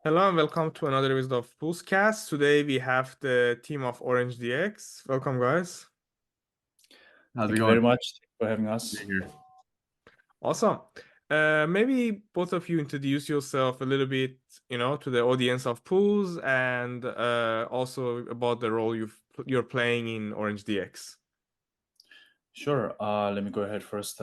Hello and welcome to another episode of Poolzcast. Today we have the team of OrangeDX. Welcome, guys. How's Thank it you going? very much for having us. Here. Awesome. Maybe both of you introduce yourself a little bit, to the audience of Pools and also about the role you're playing in OrangeDX. Sure. Let me go ahead first.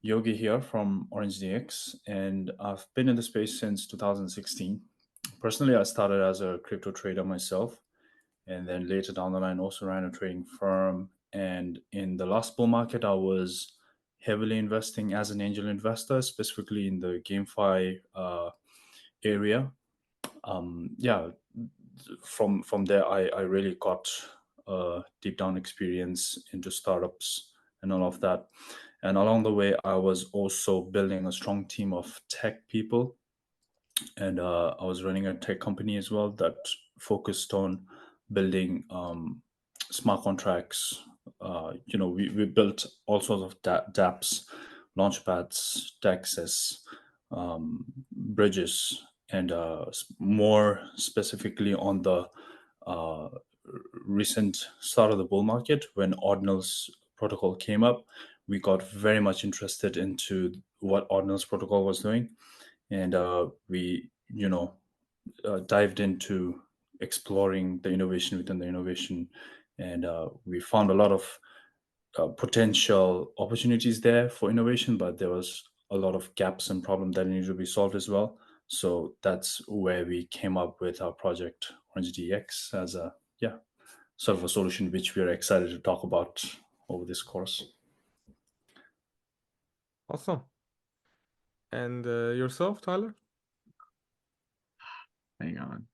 Yogi here from OrangeDX, and I've been in the space since 2016. Personally, I started as a crypto trader myself, and then later down the line also ran a trading firm. And in the last bull market, I was heavily investing as an angel investor, specifically in the GameFi area. From there, I really got deep down experience into startups and all of that. And along the way, I was also building a strong team of tech people. And I was running a tech company as well that focused on building smart contracts. We built all sorts of dApps, launchpads, DEXs, bridges, and more specifically on the uh, recent start of the bull market when Ordinals protocol came up, we got very much interested into what Ordinals protocol was doing, and we dived into exploring the innovation within the innovation, and we found a lot of potential opportunities there for innovation, but there was a lot of gaps and problems that needed to be solved as well. So that's where we came up with our project OrangeDX as a sort of a solution which we are excited to talk about over this course. Awesome. And yourself, Tyler? Hang on.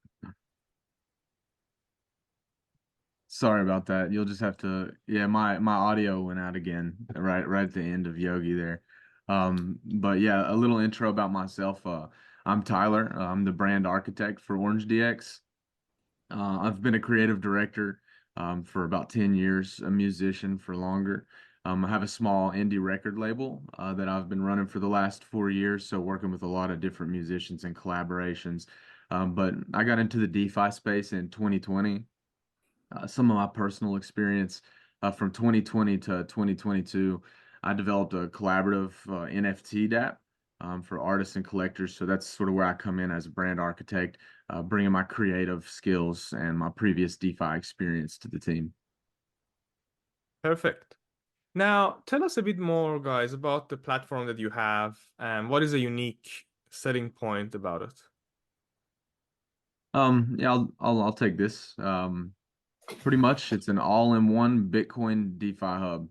Sorry about that. You'll just have to. Yeah, my audio went out again right at the end of Yogi there. But yeah, a little intro about myself. I'm Tyler. I'm the brand architect for OrangeDX. I've been a creative director for about 10 years, a musician for longer. I have a small indie record label that I've been running for the last 4 years, so working with a lot of different musicians and collaborations. But I got into the DeFi space in 2020. Some of my personal experience from 2020 to 2022, I developed a collaborative NFT dApp for artists and collectors. So that's sort of where I come in as a brand architect, bringing my creative skills and my previous DeFi experience to the team. Perfect. Now, tell us a bit more, guys, about the platform that you have and what is a unique selling point about it. Yeah, I'll take this. Pretty much, it's an all-in-one Bitcoin DeFi hub.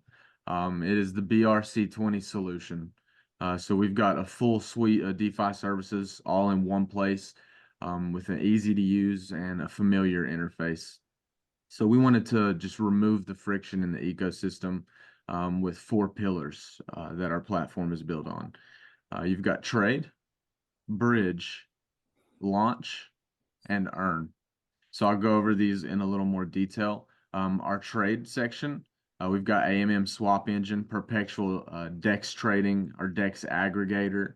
It is the BRC20 solution. So we've got a full suite of DeFi services all in one place with an easy to use and a familiar interface. So we wanted to just remove the friction in the ecosystem with 4 pillars that our platform is built on. You've got trade, bridge, launch, and earn. So I'll go over these in a little more detail. Our trade section, we've got AMM swap engine, perpetual DEX trading, our DEX aggregator.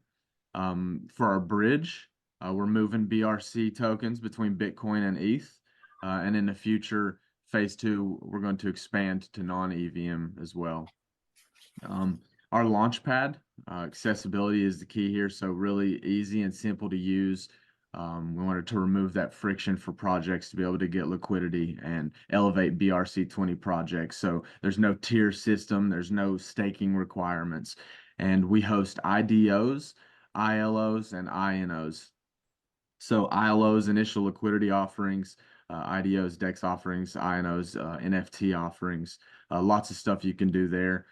For our bridge, we're moving BRC tokens between Bitcoin and ETH. And in the future, phase 2, we're going to expand to non-EVM as well. Our launchpad, accessibility is the key here. So really easy and simple to use. We wanted to remove that friction for projects to be able to get liquidity and elevate BRC20 projects. So there's no tier system, there's no staking requirements. And we host IDOs, ILOs, and INOs. So ILOs, initial liquidity offerings, IDOs, DEX offerings, INOs, NFT offerings, lots of stuff you can do there.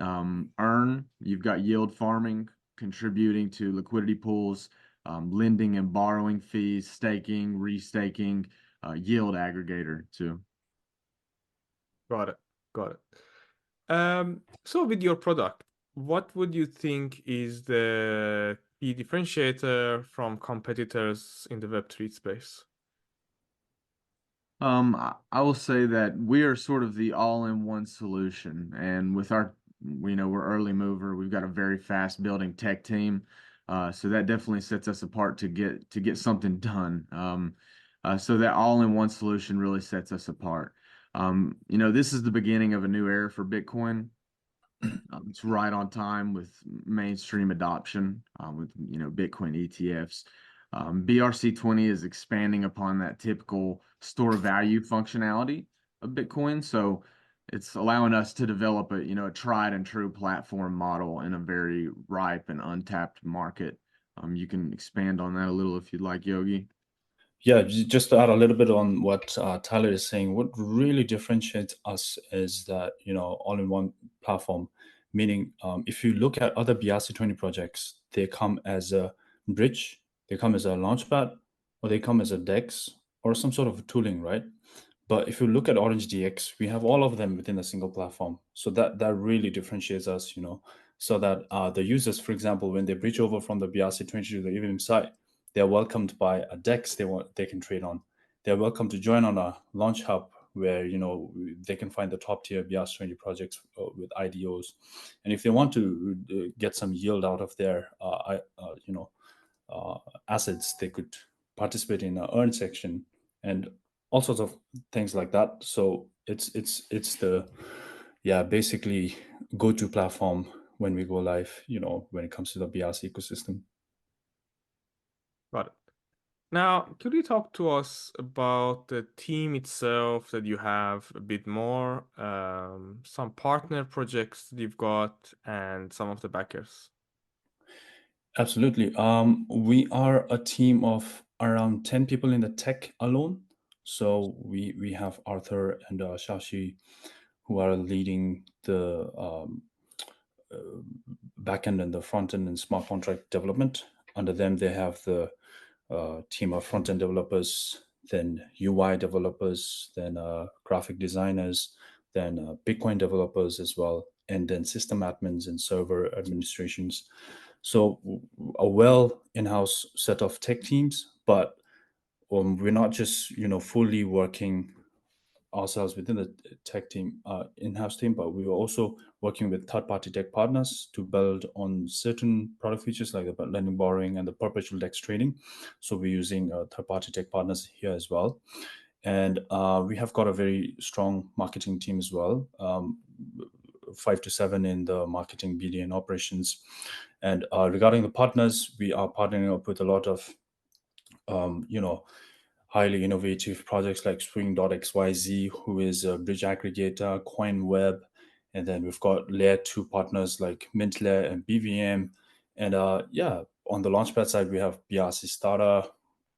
Earn, you've got yield farming, contributing to liquidity pools, lending and borrowing fees, staking, restaking, yield aggregator too. Got it. Got it. So with your product, what would you think is the key differentiator from competitors in the Web3 space? I will say that we are sort of the all-in-one solution, and with our, we're early mover. We've got a very fast building tech team, so that definitely sets us apart to get something done. So that all-in-one solution really sets us apart. This is the beginning of a new era for Bitcoin. It's right on time with mainstream adoption, with Bitcoin ETFs. BRC20 is expanding upon that typical store value functionality of Bitcoin, so it's allowing us to develop a tried and true platform model in a very ripe and untapped market. You can expand on that a little if you'd like, Yogi. Yeah, just to add a little bit on what Tyler is saying, what really differentiates us is that, all-in-one platform, meaning if you look at other BRC20 projects, they come as a bridge, they come as a launchpad, or they come as a DEX or some sort of tooling, right? But if you look at OrangeDX, we have all of them within a single platform. So that really differentiates us, so that the users, for example, when they bridge over from the BRC20 to the EVM site, they're welcomed by a DEX they can trade on. They're welcome to join on a launch hub where they can find the top tier BRC20 projects with IDOs, and if they want to get some yield out of their assets, they could participate in an earn section and all sorts of things like that. So it's the basically go-to platform when we go live, when it comes to the BRC ecosystem. Got it. Now, could you talk to us about the team itself that you have a bit more, some partner projects that you've got, and some of the backers? Absolutely. We are a team of around 10 people in the tech alone. So we have Arthur and Shashi, who are leading the backend and the front end and smart contract development. Under them, they have the team of front end developers, then UI developers, then graphic designers, then Bitcoin developers as well, and then system admins and server administrations. So a well in-house set of tech teams, but we're not just fully working ourselves within the tech team, in-house team, but we were also working with third-party tech partners to build on certain product features like the lending, borrowing, and the perpetual DEX trading. So we're using third-party tech partners here as well. And we have got a very strong marketing team as well, 5 to 7 in the marketing, BD, and operations. And regarding the partners, we are partnering up with a lot of, highly innovative projects like Spring.xyz, who is a bridge aggregator, CoinWeb, and then we've got layer 2 partners like Mintlayer and BVM. And on the Launchpad side, we have BRC Starter,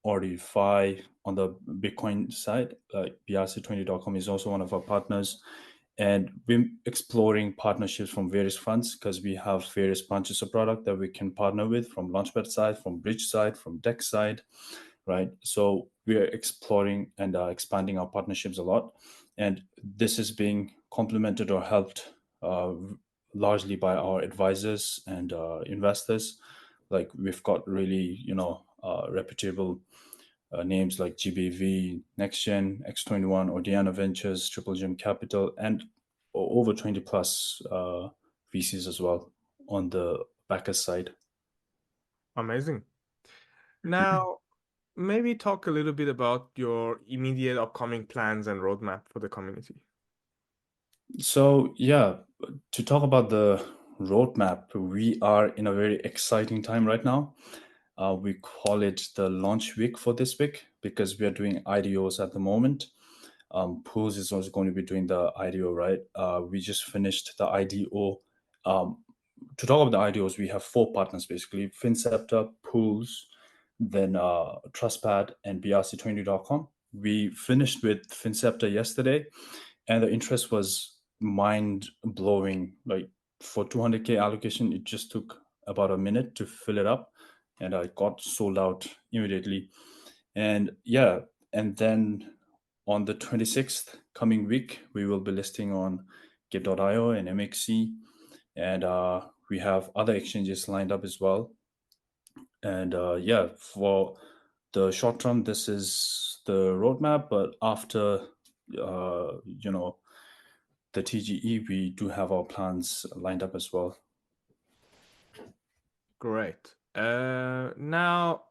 RDFi. On the Bitcoin side, BRC20.com is also one of our partners. And we're exploring partnerships from various funds because we have various branches of product that we can partner with from Launchpad side, from Bridge side, from Deck side, right? So we are exploring and expanding our partnerships a lot. And this is being complemented or helped largely by our advisors and investors. Like we've got really, reputable names like GBV, NextGen, X21, Odeana Ventures, Triple Gem Capital, and over 20 plus VCs as well on the backer side. Amazing. Now, maybe talk a little bit about your immediate upcoming plans and roadmap for the community. So, to talk about the roadmap, we are in a very exciting time right now. We call it the launch week for this week because we are doing IDOs at the moment. Pools is also going to be doing the IDO, right? We just finished the IDO. To talk about the IDOs, we have 4 partners basically: Finceptor, Pools, then Trustpad, and BRC20.com. We finished with Finceptor yesterday, and the interest was mind blowing. Like for 200K allocation, it just took about a minute to fill it up, and I got sold out immediately. And yeah, and then on the 26th coming week, we will be listing on Git.io and MXC, and we have other exchanges lined up as well. And yeah, for the short term, this is the roadmap. But after the TGE, we do have our plans lined up as well. Great. Now,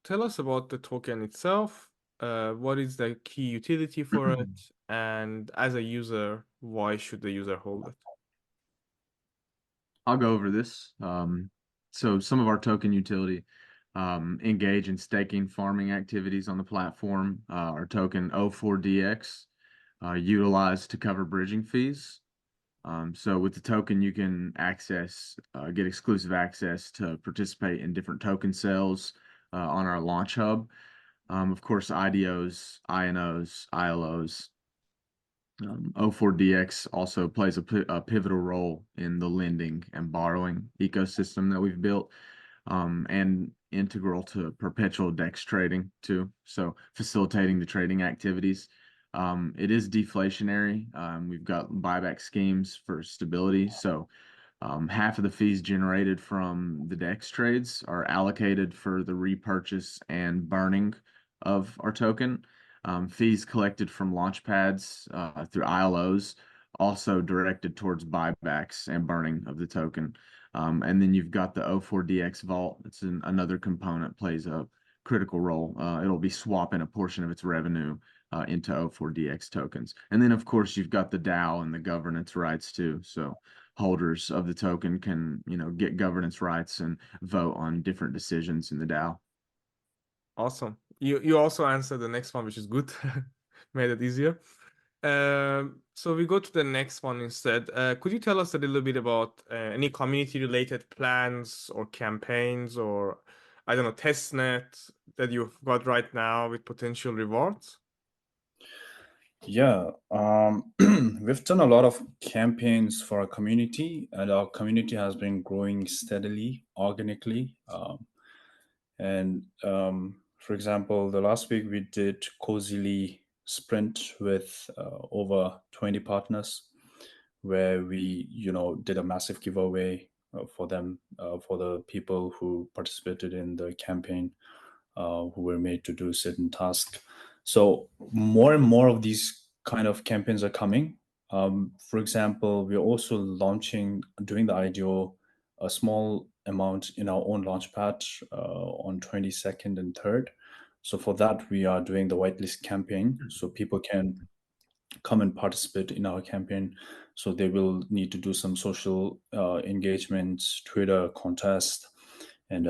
tell us about the token itself. What is the key utility for it? And as a user, why should the user hold it? I'll go over this. So some of our token utility engage in staking farming activities on the platform. Our token O4DX utilized to cover bridging fees. So with the token, you can get exclusive access to participate in different token sales on our launch hub. Of course, IDOs, INOs, ILOs. O4DX also plays a pivotal role in the lending and borrowing ecosystem that we've built, and integral to perpetual DEX trading too. So facilitating the trading activities. It is deflationary. We've got buyback schemes for stability. So half of the fees generated from the DEX trades are allocated for the repurchase and burning of our token. Fees collected from launch pads through ILOs also directed towards buybacks and burning of the token. And then you've got the O4DX vault. It's another component, plays a critical role. It'll be swapping a portion of its revenue into O4DX tokens. And then, of course, you've got the DAO and the governance rights too. So holders of the token can, get governance rights and vote on different decisions in the DAO. Awesome. You also answered the next one, which is good. Made it easier. So we go to the next one instead. Could you tell us a little bit about any community-related plans or campaigns or, I don't know, testnet that you've got right now with potential rewards? Yeah, we've done a lot of campaigns for our community, and our community has been growing steadily, organically. For example, the last week we did cozily sprint with over 20 partners, where we did a massive giveaway for them, for the people who participated in the campaign, who were made to do certain tasks. So more and more of these kind of campaigns are coming. For example, we're also launching during the IDO a small amount in our own launchpad on 22nd and 3rd. So for that, we are doing the whitelist campaign, so people can come and participate in our campaign. So they will need to do some social engagements, Twitter contest, and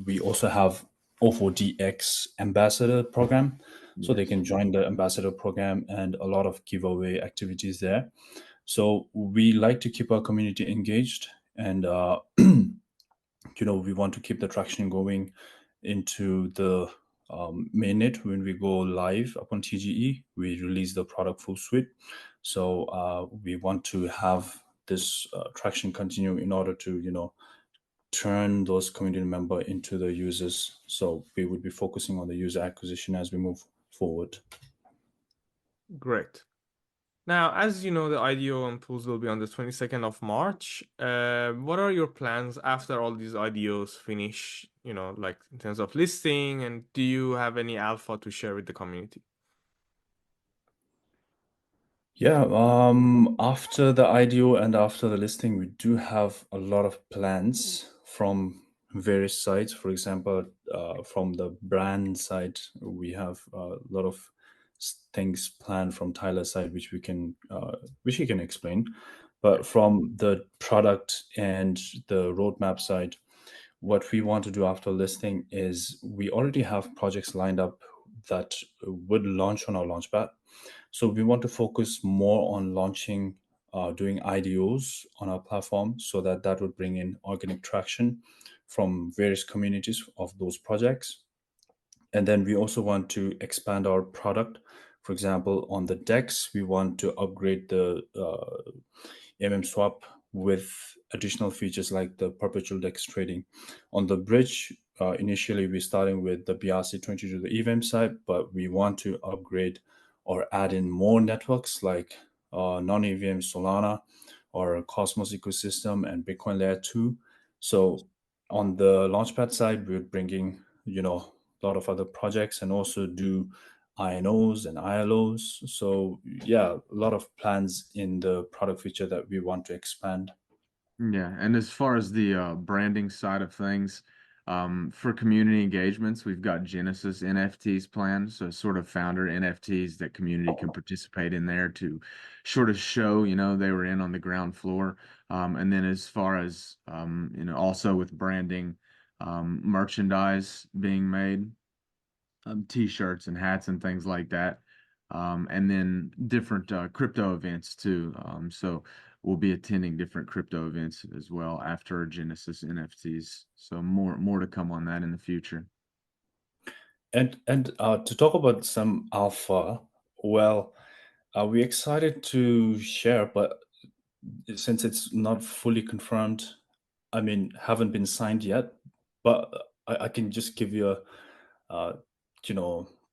we also have O4DX ambassador program, so they can join the ambassador program and a lot of giveaway activities there. So we like to keep our community engaged, and we want to keep the traction going into the mainnet. When we go live upon TGE, we release the product full suite. So we want to have this traction continue in order to turn those community member into the users. So we would be focusing on the user acquisition as we move forward. Great. Now, as you know, the IDO and Pools will be on the 22nd of March. What are your plans after all these IDOs finish, like in terms of listing, and do you have any alpha to share with the community? Yeah, after the IDO and after the listing, we do have a lot of plans from various sides. For example, from the brand side, we have a lot of things planned from Tyler's side, which he can explain. But from the product and the roadmap side, what we want to do after listing is we already have projects lined up that would launch on our launchpad. So we want to focus more on launching, doing IDOs on our platform, so that would bring in organic traction from various communities of those projects. And then we also want to expand our product. For example, on the DEX, we want to upgrade the swap with additional features like the perpetual DEX trading. On the bridge, initially we're starting with the BRC20 to the EVM side, but we want to upgrade or add in more networks like non-EVM Solana or Cosmos ecosystem and Bitcoin layer 2. So on the Launchpad side, we're bringing, a lot of other projects and also do INOs and ILOs. So yeah, a lot of plans in the product feature that we want to expand. Yeah, and as far as the branding side of things, for community engagements, we've got Genesis NFTs planned, so sort of founder NFTs that community can participate in there to sort of show, they were in on the ground floor. And then as far as, also with branding, merchandise being made, t-shirts and hats and things like that. And then different crypto events too. So we'll be attending different crypto events as well after Genesis NFTs. So more to come on that in the future. And to talk about some alpha, well, we're excited to share, but since it's not fully confirmed, I mean, haven't been signed yet, but I can just give you a, uh,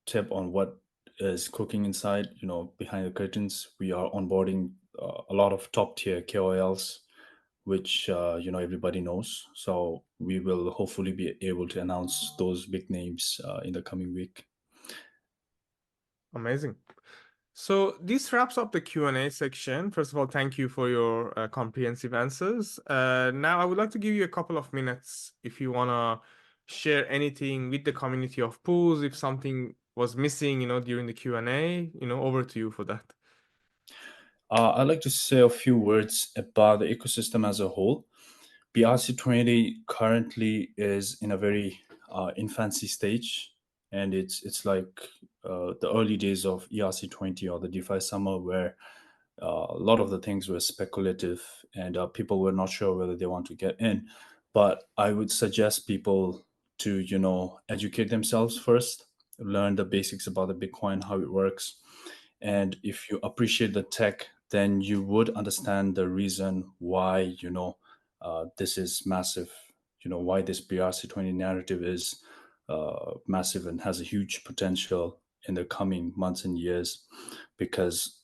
tip on what is cooking inside, behind the curtains. We are onboarding a lot of top tier KOLs, which, everybody knows. So we will hopefully be able to announce those big names in the coming week. Amazing. So this wraps up the Q&A section. First of all, thank you for your comprehensive answers. Now I would like to give you a couple of minutes if you want to share anything with the community of Pools, if something was missing, during the Q&A, over to you for that. I'd like to say a few words about the ecosystem as a whole. BRC20 currently is in a very infancy stage, and it's like the early days of ERC20 or the DeFi summer, where a lot of the things were speculative and people were not sure whether they want to get in. But I would suggest people to educate themselves first, learn the basics about the Bitcoin, how it works, and if you appreciate the tech, then you would understand the reason why this is massive. Why this BRC20 narrative is massive and has a huge potential in the coming months and years, because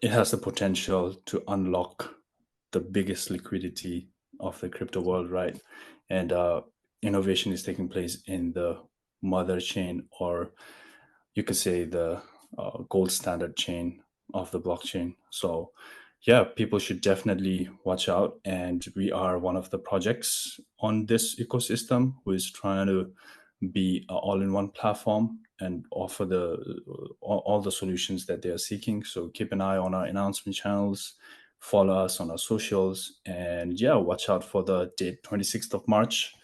it has the potential to unlock the biggest liquidity of the crypto world, right? And innovation is taking place in the mother chain, or you could say the gold standard chain of the blockchain. So yeah, people should definitely watch out. And we are one of the projects on this ecosystem who is trying to be an all-in-one platform and offer all the solutions that they are seeking. So keep an eye on our announcement channels, follow us on our socials, and yeah, watch out for the date 26th of March,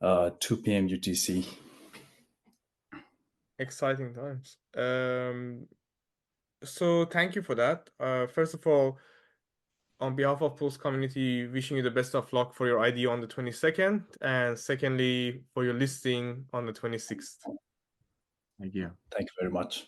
2 p.m. UTC. Exciting times. So thank you for that. First of all, on behalf of Pulse community, wishing you the best of luck for your ID on the 22nd, and secondly, for your listing on the 26th. Thank you. Thank you very much.